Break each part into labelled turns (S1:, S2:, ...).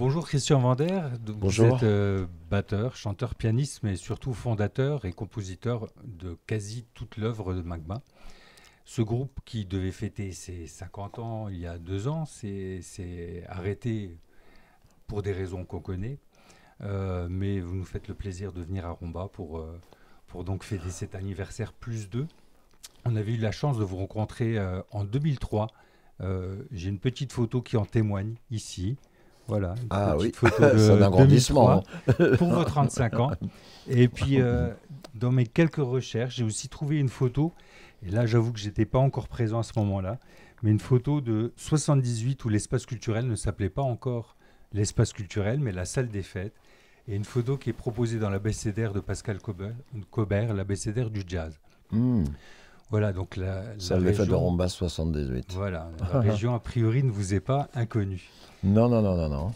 S1: Bonjour Christian Vander, vous
S2: Bonjour.
S1: êtes batteur, chanteur, pianiste, mais surtout fondateur et compositeur de quasi toute l'œuvre de Magma. Ce groupe qui devait fêter ses 50 ans il y a 2 ans s'est arrêté pour des raisons qu'on connaît, mais vous nous faites le plaisir de venir à Rumba pour donc fêter cet anniversaire plus 2. On avait eu la chance de vous rencontrer en 2003. J'ai une petite photo qui en témoigne ici. Voilà, une
S2: Ah oui,
S1: petite photo
S2: c'est un
S1: de
S2: agrandissement.
S1: 2003 pour vos 35 ans. Et puis, dans mes quelques recherches, j'ai aussi trouvé une photo, et là j'avoue que j'étais pas encore présent à ce moment-là, mais une photo de 78 où l'espace culturel ne s'appelait pas encore l'espace culturel, mais la salle des fêtes. Et une photo qui est proposée dans l'abécédaire de Pascal Cobert, l'abécédaire du jazz.
S2: Hmm,
S1: Voilà, donc la
S2: Ça l'effet de
S1: région,
S2: Rumba 78.
S1: voilà, la région a priori ne vous est pas inconnue.
S2: Non, non, non, non, non.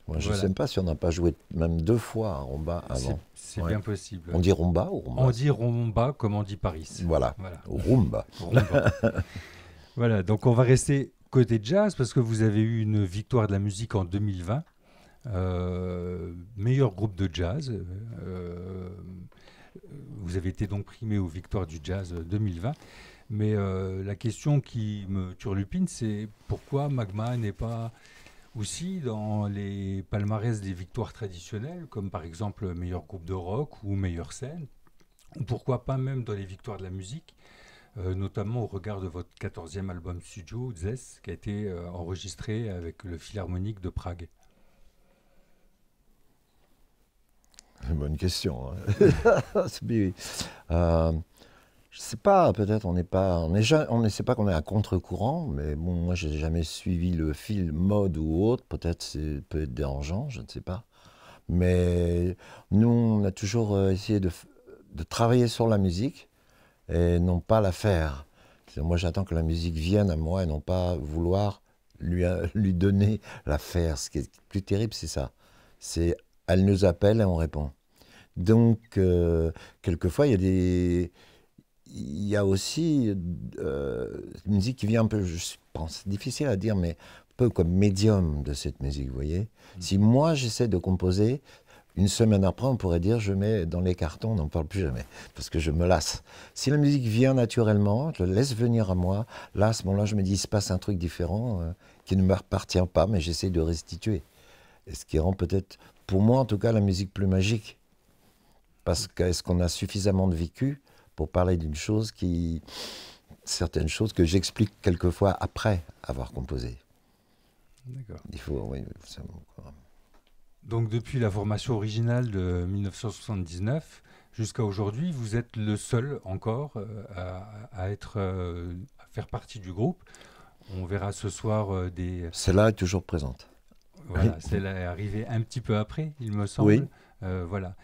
S2: Moi, je ne sais
S1: Voilà,
S2: pas si on n'a pas joué même 2 fois à Rumba
S1: c'est
S2: avant.
S1: c'est
S2: Ouais.
S1: bien possible.
S2: On dit Rumba ou
S1: On
S2: Rumba?
S1: dit Rumba comme on dit Paris.
S2: Voilà,
S1: Voilà,
S2: Rumba.
S1: Rumba. Voilà, donc on va rester côté jazz parce que vous avez eu une victoire de la musique en 2020, meilleur groupe de jazz. Vous avez été donc primé aux victoires du jazz 2020. Mais la question qui me turlupine, c'est pourquoi Magma n'est pas aussi dans les palmarès des victoires traditionnelles, comme par exemple meilleur groupe de rock ou meilleure scène, ou pourquoi pas même dans les victoires de la musique, notamment au regard de votre 14e album studio, Zes, qui a été enregistré avec le Philharmonique de Prague.
S2: C'est une bonne question, hein. Oui. Euh, je sais pas, peut-être on n'est pas, on ne sait pas qu'on est à contre-courant, mais bon, moi j'ai jamais suivi le fil mode ou autre. Peut-être c'est peut être dérangeant, je ne sais pas. Mais nous, on a toujours essayé de travailler sur la musique et non pas la faire. Moi, j'attends que la musique vienne à moi et non pas vouloir lui donner la faire. Ce qui est plus terrible, c'est ça. C'est elle nous appelle et on répond. Donc, quelquefois, il y a aussi une musique qui vient un peu, je pense, difficile à dire, mais un peu comme médium de cette musique, vous voyez. Si moi, j'essaie de composer, une semaine après, on pourrait dire, je mets dans les cartons, on n'en parle plus jamais, parce que je me lasse. Si la musique vient naturellement, je la laisse venir à moi, là, à ce moment-là, je me dis, il se passe un truc différent qui ne m'appartient pas, mais j'essaie de restituer. Et ce qui rend peut-être, pour moi en tout cas, la musique plus magique. Parce que est-ce qu'on a suffisamment de vécu pour parler d'une chose qui... certaines choses que j'explique quelquefois après avoir composé.
S1: D'accord.
S2: Il faut... Oui,
S1: Donc depuis la formation originale de 1979 jusqu'à aujourd'hui, vous êtes le seul encore à faire partie du groupe. On verra ce soir
S2: celle-là est toujours présente. Oui.
S1: voilà, celle est arrivée un petit peu après, il me semble.
S2: Oui.
S1: Voilà.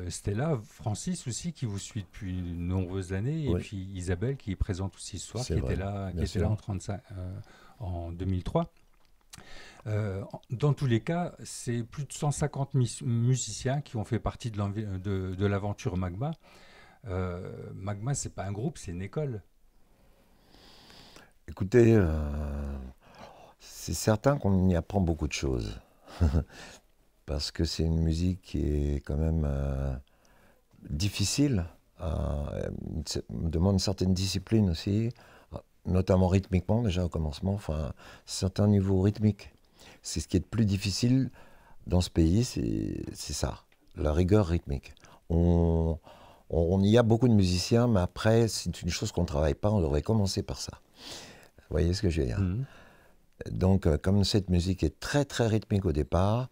S1: Stella, Francis aussi, qui vous suit depuis de nombreuses années, et
S2: Oui,
S1: puis Isabelle, qui est présente aussi ce soir,
S2: c'est vrai,
S1: qui
S2: bien
S1: était là
S2: sûr.
S1: en 2003. Dans tous les cas, c'est plus de 150 musiciens qui ont fait partie de l'aventure Magma. Magma, c'est pas un groupe, c'est une école.
S2: Écoutez, c'est certain qu'on y apprend beaucoup de choses. Parce que c'est une musique qui est quand même difficile, demande une certaine discipline aussi, notamment rythmiquement déjà au commencement, enfin, certains niveaux rythmiques. C'est ce qui est le plus difficile dans ce pays, c'est ça, la rigueur rythmique. On, on y a beaucoup de musiciens, mais après, c'est une chose qu'on ne travaille pas, on devrait commencer par ça. Vous voyez ce que je veux dire?
S1: Mhm.
S2: Donc, comme cette musique est très très rythmique au départ,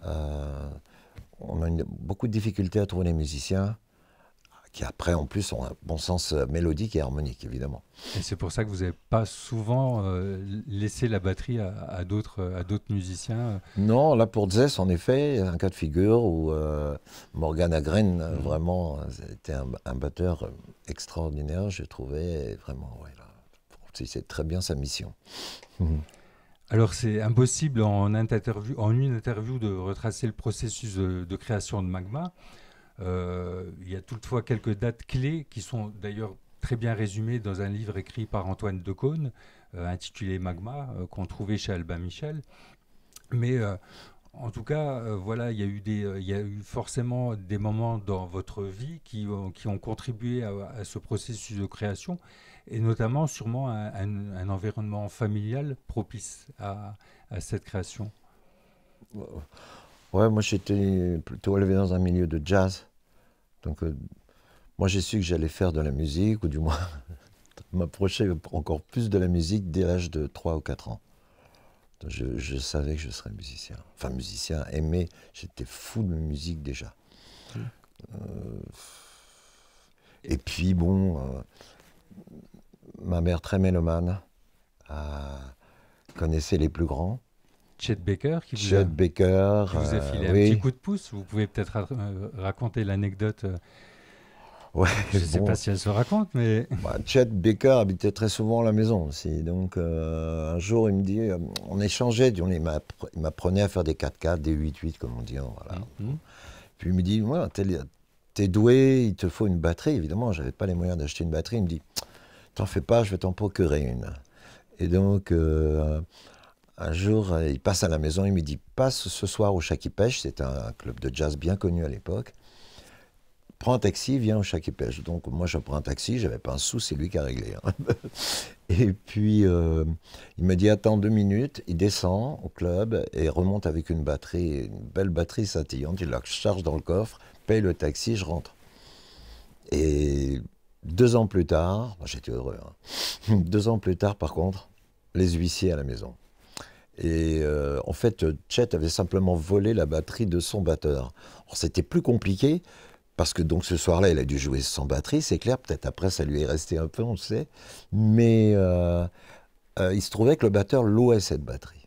S2: euh, on a beaucoup de difficultés à trouver des musiciens qui après en plus ont un bon sens mélodique et harmonique évidemment.
S1: Et c'est pour ça que vous n'avez pas souvent laissé la batterie à d'autres musiciens.
S2: Non, là pour Zess en effet, un cas de figure où Morgan Agren
S1: Mhm.
S2: vraiment était un batteur extraordinaire, j'ai trouvé, et vraiment, ouais, là, c'est très bien sa mission.
S1: Alors c'est impossible en une interview de retracer le processus de création de Magma. Il y a toutefois quelques dates clés qui sont d'ailleurs très bien résumées dans un livre écrit par Antoine Decaune, intitulé Magma, qu'on trouvait chez Albin Michel. Mais en tout cas, voilà, il y a eu forcément des moments dans votre vie qui ont contribué à ce processus de création, et notamment sûrement un environnement familial propice à cette création.
S2: Ouais, moi j'étais plutôt élevé dans un milieu de jazz. Donc moi j'ai su que j'allais faire de la musique, ou du moins m'approcher encore plus de la musique dès l'âge de 3 ou 4 ans. Donc, je savais que je serais musicien. Enfin musicien, aimé, j'étais fou de musique déjà. Et puis bon, ma mère très mélomane connaissait les plus grands.
S1: Chet Baker
S2: Chet Baker,
S1: qui vous a filé un petit
S2: oui.
S1: coup de pouce. Vous pouvez peut-être raconter l'anecdote.
S2: Ouais,
S1: Je ne sais
S2: bon,
S1: pas si elle se raconte, mais
S2: bah, Chet Baker habitait très souvent à la maison aussi. Donc un jour, il me dit, on échangeait, il m'apprenait à faire des 4x4, des 8x8, comme on dit. Voilà.
S1: Mhm.
S2: Puis il me dit, ouais, t'es doué, il te faut une batterie. Évidemment, j'avais pas les moyens d'acheter une batterie. Il me dit, t'en fais pas, je vais t'en procurer une. Et donc, un jour, il passe à la maison, il me dit, passe ce soir au Chat qui pêche. C'était un club de jazz bien connu à l'époque. Prends un taxi, viens au Chat qui pêche. Donc moi je prends un taxi, j'avais pas un sou, c'est lui qui a réglé. Hein. Et puis il me dit attends 2 minutes, il descend au club et remonte avec une batterie, une belle batterie scintillante, il la charge dans le coffre, paye le taxi, je rentre. Et 2 ans plus tard, j'étais heureux, hein. 2 ans plus tard par contre, les huissiers à la maison. Et en fait, Chet avait simplement volé la batterie de son batteur. Alors c'était plus compliqué, parce que donc ce soir-là, il a dû jouer sans batterie, c'est clair. Peut-être après, ça lui est resté un peu, on le sait. Mais il se trouvait que le batteur louait cette batterie.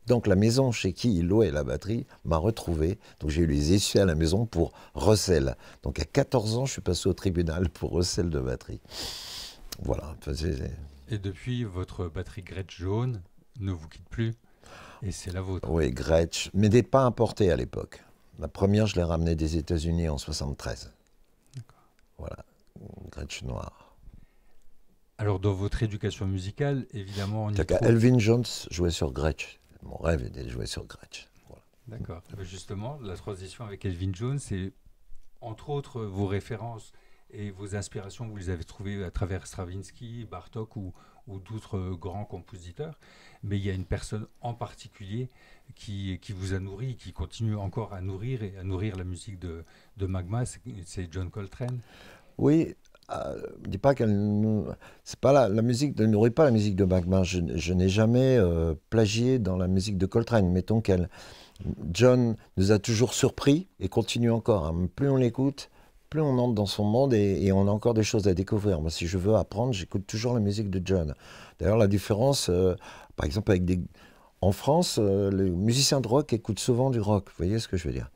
S2: Donc la maison chez qui il louait la batterie m'a retrouvé. Donc j'ai eu les essieux à la maison pour recel. Donc à 14 ans, je suis passé au tribunal pour recel de batterie. Voilà. Enfin,
S1: et depuis, votre batterie Gretsch jaune ne vous quitte plus, et c'est la vôtre.
S2: oui, Gretsch, mais des pas importés à l'époque. La première, je l'ai ramenée des États-Unis en 73. Voilà, Gretsch noire.
S1: Alors, dans votre éducation musicale, évidemment, on y
S2: C'est-à-dire
S1: trouve...
S2: qu'Elvin Jones jouait sur Gretsch. Mon rêve était de jouer sur Gretsch. Voilà.
S1: D'accord. Justement, la transition avec Elvin Jones, c'est entre autres vos références et vos inspirations, vous les avez trouvées à travers Stravinsky, Bartók ou d'autres grands compositeurs. Mais il y a une personne en particulier qui vous a nourri, qui continue encore à nourrir et à nourrir la musique de Magma, c'est John Coltrane.
S2: Oui, ne dis pas qu'elle nous... C'est pas la musique ne nourrit pas la musique de Magma. Je n'ai jamais plagié dans la musique de Coltrane. Mettons qu'elle... John nous a toujours surpris et continue encore. Hein. Plus on l'écoute, plus on entre dans son monde et on a encore des choses à découvrir. Moi, si je veux apprendre, j'écoute toujours la musique de John. D'ailleurs, la différence, par exemple, en France, les musiciens de rock écoutent souvent du rock. Vous voyez ce que je veux dire?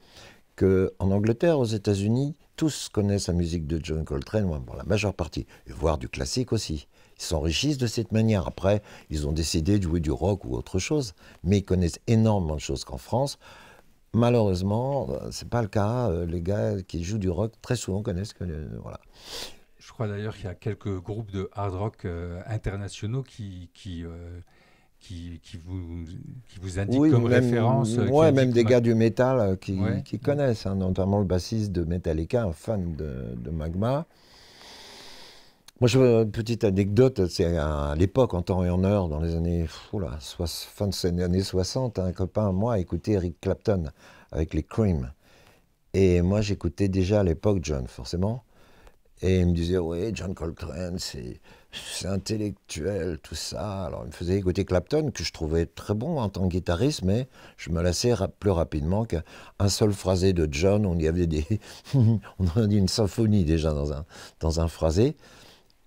S2: En Angleterre, aux États-Unis, tous connaissent la musique de John Coltrane, bon, la majeure partie, et voire du classique aussi. Ils s'enrichissent de cette manière. Après, ils ont décidé de jouer du rock ou autre chose, mais ils connaissent énormément de choses qu'en France. Malheureusement, c'est pas le cas. Les gars qui jouent du rock très souvent connaissent que voilà.
S1: Je crois d'ailleurs qu'il y a quelques groupes de hard rock internationaux qui vous indiquent
S2: Oui,
S1: comme référence,
S2: même,
S1: qui
S2: ouais, même
S1: indiquent
S2: des gars du métal
S1: ouais.
S2: qui connaissent, hein, notamment le bassiste de Metallica, un fan de Magma. Moi, une petite anecdote, c'est à l'époque, en temps et en heure, dans les années, fin des années 60, un copain, moi, écoutait Eric Clapton avec les Cream. Et moi, j'écoutais déjà à l'époque John, forcément. Et il me disait, oui, John Coltrane, c'est intellectuel, tout ça. Alors, il me faisait écouter Clapton, que je trouvais très bon en tant que guitariste, mais je me lassais plus rapidement qu'un seul phrasé de John. On y avait on a dit une symphonie déjà dans un phrasé.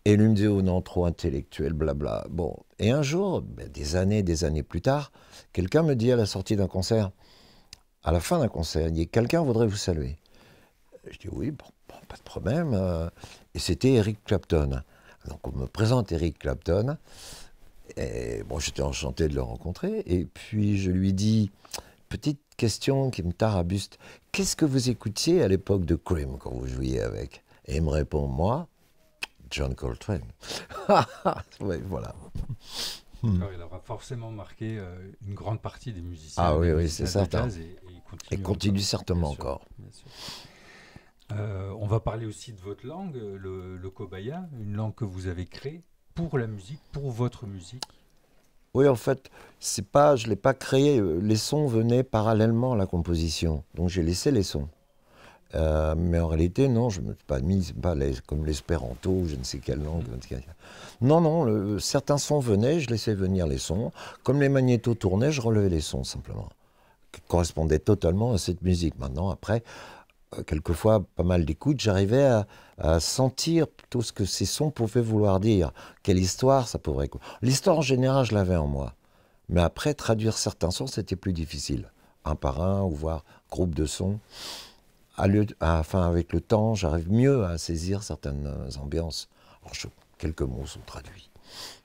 S2: Et lui me disait, oh non, trop intellectuel, blabla. Bon, et un jour, des années plus tard, quelqu'un me dit à la sortie d'un concert, à la fin d'un concert, il dit, quelqu'un voudrait vous saluer. Je dis, oui, bon, pas de problème. Et c'était Eric Clapton. Donc on me présente Eric Clapton. Et bon, j'étais enchanté de le rencontrer. Et puis je lui dis, petite question qui me tarabuste, qu'est-ce que vous écoutiez à l'époque de Cream quand vous jouiez avec? Et il me répond, moi, John Coltrane. Oui, voilà.
S1: D'accord, il aura forcément marqué une grande partie des musiciens,
S2: Ah
S1: des
S2: oui, oui, c'est
S1: musiciens de
S2: certain.
S1: jazz, et il
S2: Et
S1: continue
S2: continue
S1: encore, bien
S2: certainement
S1: sûr,
S2: encore.
S1: bien sûr. On va parler aussi de votre langue, le kobaya, une langue que vous avez créée pour la musique, pour votre musique.
S2: Oui, en fait, c'est pas, je l'ai pas créé. Les sons venaient parallèlement à la composition. Donc j'ai laissé les sons. Mais en réalité, non, je ne me suis pas mis, c'est pas comme l'espéranto ou je ne sais quelle langue. Non, non, certains sons venaient, je laissais venir les sons. Comme les magnétos tournaient, je relevais les sons simplement. Qui correspondaient totalement à cette musique. Maintenant, après, quelquefois, pas mal d'écoutes, j'arrivais à sentir tout ce que ces sons pouvaient vouloir dire. Quelle histoire ça pourrait... L'histoire en général, je l'avais en moi. Mais après, traduire certains sons, c'était plus difficile. Un par un, ou voir groupe de sons. Enfin, avec le temps, j'arrive mieux à saisir certaines ambiances. Alors, quelques mots sont traduits.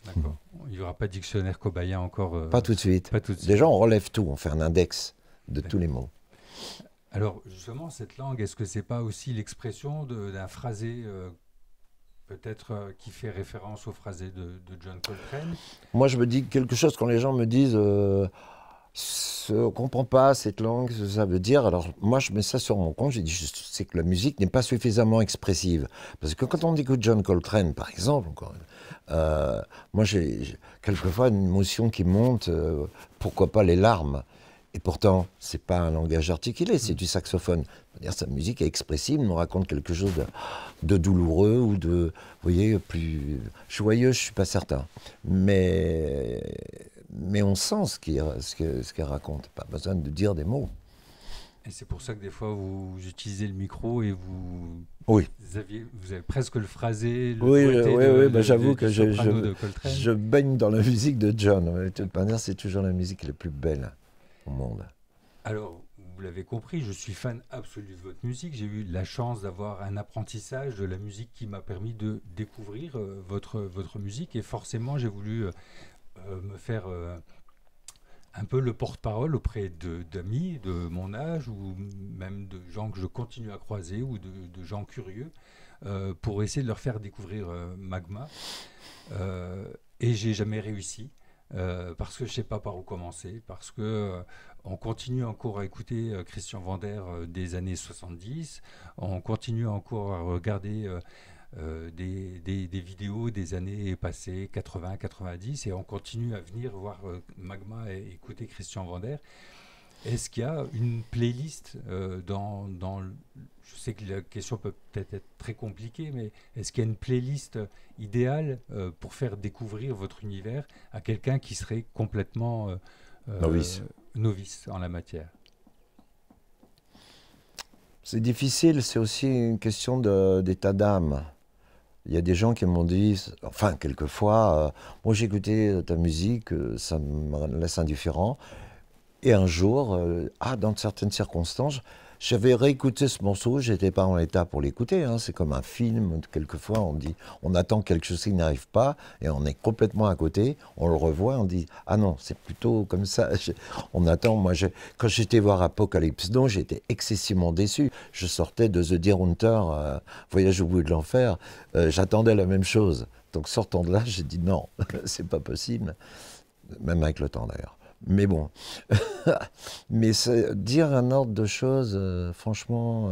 S1: D'accord. Il n'y aura pas de dictionnaire kobaya encore.
S2: Pas tout de suite.
S1: Pas tout de suite.
S2: Déjà, on relève tout, on fait un index de tous les mots.
S1: Alors, justement, cette langue, est-ce que c'est pas aussi l'expression d'un phrasé, peut-être qui fait référence au phrasé de John Coltrane?
S2: Moi, je me dis quelque chose quand les gens me disent on ne comprend pas cette langue, ce que ça veut dire. Alors, moi, je mets ça sur mon compte. J'ai dit, c'est que la musique n'est pas suffisamment expressive. Parce que quand on écoute John Coltrane, par exemple, moi, j'ai quelquefois une émotion qui monte, pourquoi pas les larmes. Et pourtant, c'est pas un langage articulé, c'est du saxophone. C'est-à-dire, sa musique est expressive, nous raconte quelque chose de douloureux ou de, vous voyez, plus joyeux, je suis pas certain. Mais on sent ce qu'elle raconte. Pas besoin de dire des mots.
S1: Et c'est pour ça que des fois, vous utilisez le micro et vous,
S2: Oui.
S1: vous avez presque le phrasé, le
S2: Oui,
S1: doigté
S2: j'avoue que
S1: du soprano de Coltrane.
S2: je baigne dans la musique de John. De toute manière, c'est toujours la musique la plus belle au monde.
S1: Alors, vous l'avez compris, je suis fan absolu de votre musique. J'ai eu la chance d'avoir un apprentissage de la musique qui m'a permis de découvrir votre musique. Et forcément, j'ai voulu me faire un peu le porte-parole auprès d'amis de mon âge ou même de gens que je continue à croiser ou de gens curieux pour essayer de leur faire découvrir Magma. Et j'ai jamais réussi. Parce que je ne sais pas par où commencer, parce que on continue encore à écouter Christian Vander des années 70, on continue encore à regarder des vidéos des années passées, 80, 90, et on continue à venir voir Magma et écouter Christian Vander. Est-ce qu'il y a une playlist je sais que la question peut peut-être être très compliquée, mais est-ce qu'il y a une playlist idéale pour faire découvrir votre univers à quelqu'un qui serait complètement novice en la matière?
S2: C'est difficile, c'est aussi une question d'état d'âme. Il y a des gens qui m'ont dit, enfin, quelquefois, moi j'ai écouté ta musique, ça me laisse indifférent. Et un jour, dans certaines circonstances, j'avais réécouté ce morceau, j'étais pas en état pour l'écouter. Hein. C'est comme un film, quelquefois on attend quelque chose qui n'arrive pas et on est complètement à côté, on le revoit, on dit ah non, c'est plutôt comme ça. On attend. Moi, quand j'étais voir Apocalypse Now, j'étais excessivement déçu. Je sortais de The Deer Hunter, Voyage au bout de l'enfer, j'attendais la même chose. Donc sortant de là, j'ai dit non, c'est pas possible, même avec le temps d'ailleurs. Mais bon, mais dire un ordre de choses, franchement,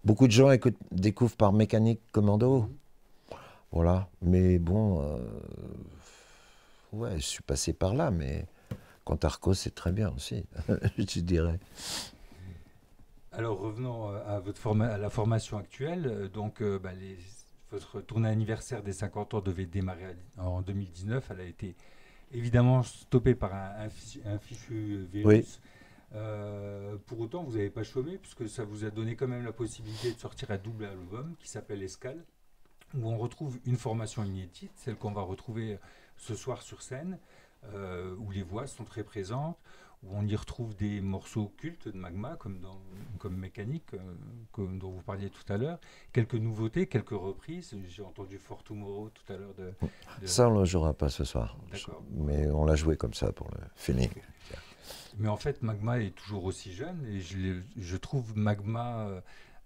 S2: beaucoup de gens découvrent par Mécanique Commando, voilà. Mais bon, ouais, je suis passé par là, mais Cantarco, c'est très bien aussi, je dirais.
S1: Alors revenons à la formation actuelle. Donc, votre tournée anniversaire des 50 ans devait démarrer en 2019. Elle a été évidemment stoppé par un fichu virus.
S2: Oui.
S1: Pour autant, vous n'avez pas chômé, puisque ça vous a donné quand même la possibilité de sortir un double album qui s'appelle Escale, où on retrouve une formation inédite, celle qu'on va retrouver ce soir sur scène, où les voix sont très présentes, où on y retrouve des morceaux cultes de Magma, comme Mécanique, dont vous parliez tout à l'heure, quelques nouveautés, quelques reprises. J'ai entendu For Tomorrow tout à l'heure.
S2: Ça, on ne le jouera pas ce soir. Mais on l'a joué comme ça pour le feeling.
S1: Mais en fait, Magma est toujours aussi jeune, et je trouve Magma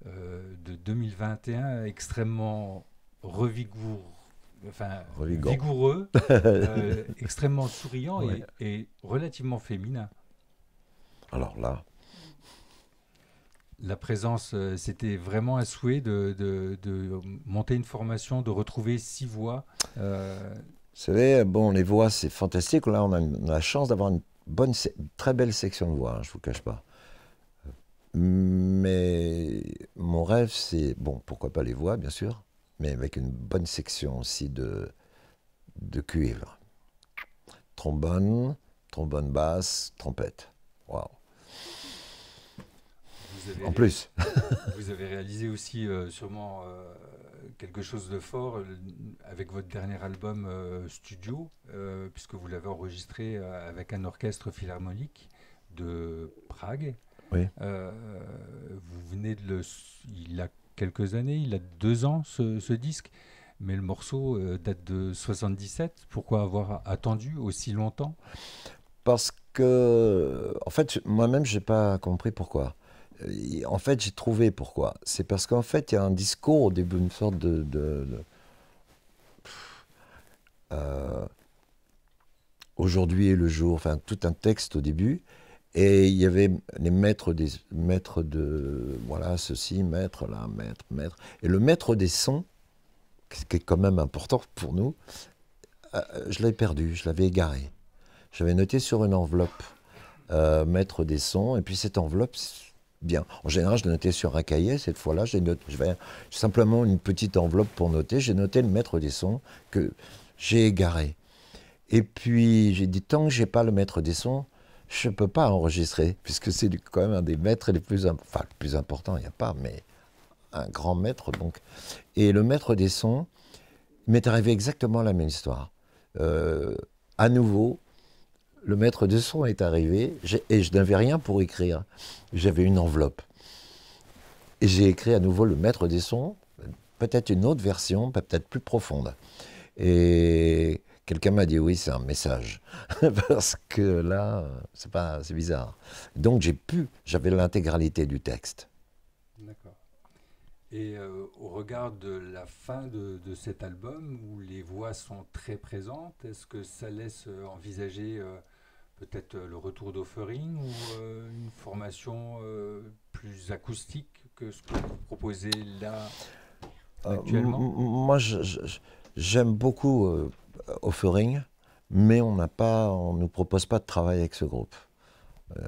S1: de 2021 extrêmement enfin,
S2: Revigorant.
S1: vigoureux, extrêmement souriant
S2: Ouais.
S1: et relativement féminin.
S2: Alors là,
S1: La présence, c'était vraiment un souhait de monter une formation, de retrouver 6 voix. euh,
S2: vous savez, bon, les voix, c'est fantastique. Là, on a la chance d'avoir une très belle section de voix, hein, je ne vous cache pas. Mais mon rêve, c'est, bon, pourquoi pas les voix, bien sûr, mais avec une bonne section aussi de cuivre. Trombone, trombone basse, trompette. Waouh.
S1: vous, avez
S2: En
S1: réalisé,
S2: plus,
S1: vous avez réalisé aussi sûrement quelque chose de fort avec votre dernier album studio, puisque vous l'avez enregistré avec un orchestre philharmonique de Prague.
S2: oui.
S1: Euh, Vous venez il a quelques années, il a 2 ans ce disque, mais le morceau date de 77. Pourquoi avoir attendu aussi longtemps?
S2: Parce que, en fait, moi-même, j'ai pas compris pourquoi. En fait, j'ai trouvé pourquoi. C'est parce qu'en fait, il y a un discours au début, une sorte euh, aujourd'hui et le jour, enfin, tout un texte au début. Et il y avait les maîtres de, voilà, ceci, maître, là, maître, maître. Et le maître des sons, qui est quand même important pour nous, je l'avais perdu, je l'avais égaré. J'avais noté sur une enveloppe maître des sons, et puis cette enveloppe, bien. En général, je l'ai noté sur un cahier. Cette fois-là, j'avais simplement une petite enveloppe pour noter. J'ai noté le maître des sons que j'ai égaré. Et puis, j'ai dit, tant que j'ai pas le maître des sons, je peux pas enregistrer, puisque c'est quand même un des maîtres les plus, enfin, le plus important, il n'y a pas, mais un grand maître, donc. Et le maître des sons, il m'est arrivé exactement la même histoire. Euh, à nouveau, le maître de son est arrivé et je n'avais rien pour écrire. J'avais une enveloppe. Et j'ai écrit à nouveau le maître des sons, peut-être une autre version, peut-être plus profonde. Et quelqu'un m'a dit oui, c'est un message. Parce que là, c'est bizarre. Donc j'avais l'intégralité du texte.
S1: D'accord. Et au regard de la fin de cet album, où les voix sont très présentes, est-ce que ça laisse envisager peut-être le retour d'Offering ou une formation plus acoustique que ce que vous proposez là actuellement?
S2: Moi, j'aime beaucoup Offering, mais on ne nous propose pas de travail avec ce groupe.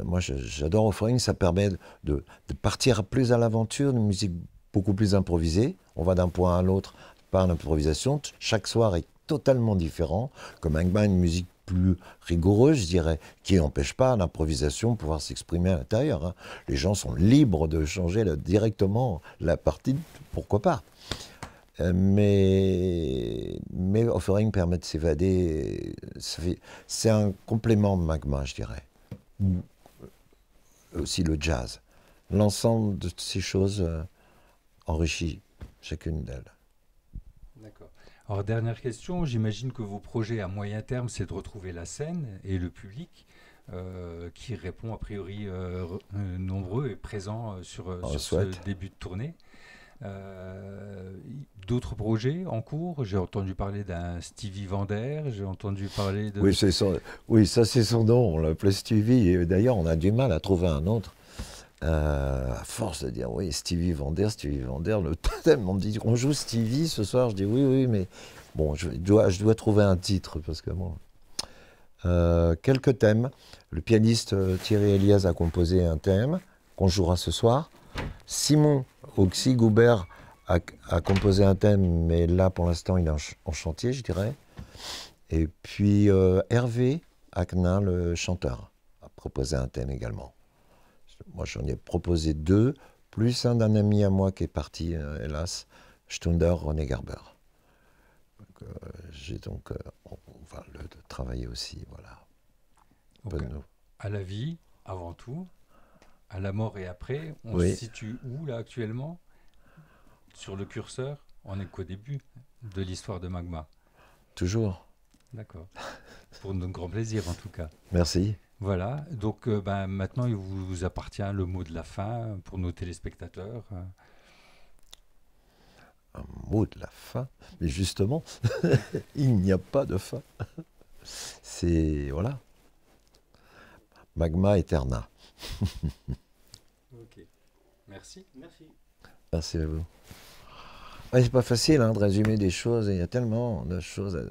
S2: Moi, j'adore Offering, ça permet de partir plus à l'aventure, une musique beaucoup plus improvisée. On va d'un point à l'autre par l'improvisation. Chaque soir est totalement différent. Comme Angba, une musique plus rigoureuse, je dirais, qui n'empêche pas l'improvisation de pouvoir s'exprimer à l'intérieur, hein. Les gens sont libres de changer directement la partie, pourquoi pas. Mais Offering permet de s'évader. C'est un complément de Magma, je dirais. Aussi le jazz. L'ensemble de ces choses enrichit chacune d'elles.
S1: D'accord. Alors, dernière question, j'imagine que vos projets à moyen terme, c'est de retrouver la scène et le public qui répond a priori nombreux et présent
S2: On le
S1: sur ce
S2: souhaite.
S1: début de tournée. Euh, D'autres projets en cours? J'ai entendu parler d'un Stevie Vander, j'ai entendu parler
S2: Oui,
S1: de...
S2: oui, ça c'est son nom, on l'appelait Stevie. Et d'ailleurs, on a du mal à trouver un autre. À force de dire oui, Stevie Vander, le thème, on me dit on joue Stevie ce soir, je dis oui, oui, mais bon, je dois trouver un titre parce que bon. Quelques thèmes. Le pianiste Thierry Elias a composé un thème qu'on jouera ce soir. Simon Oxy Goubert a composé un thème, mais là pour l'instant il est en chantier, je dirais. Et puis Hervé Aknin, le chanteur, a proposé un thème également. Moi, j'en ai proposé 2, plus un d'un ami à moi qui est parti, hélas, Stunder René Garber. J'ai donc, on va le travailler aussi, voilà.
S1: Donc,
S2: Bonne.
S1: à la vie, avant tout, à la mort et après, on se
S2: Oui,
S1: situe où là actuellement? Sur le curseur? On est qu'au début de l'histoire de Magma.
S2: toujours.
S1: D'accord. Pour notre grand plaisir en tout cas.
S2: Merci.
S1: Voilà, donc ben, maintenant il vous appartient le mot de la fin pour nos téléspectateurs.
S2: un mot de la fin, mais justement, il n'y a pas de fin. C'est, voilà, magma eterna.
S1: Ok. Merci.
S3: Merci.
S2: Merci à vous. Ouais, c'est pas facile hein, de résumer des choses, il y a tellement de choses à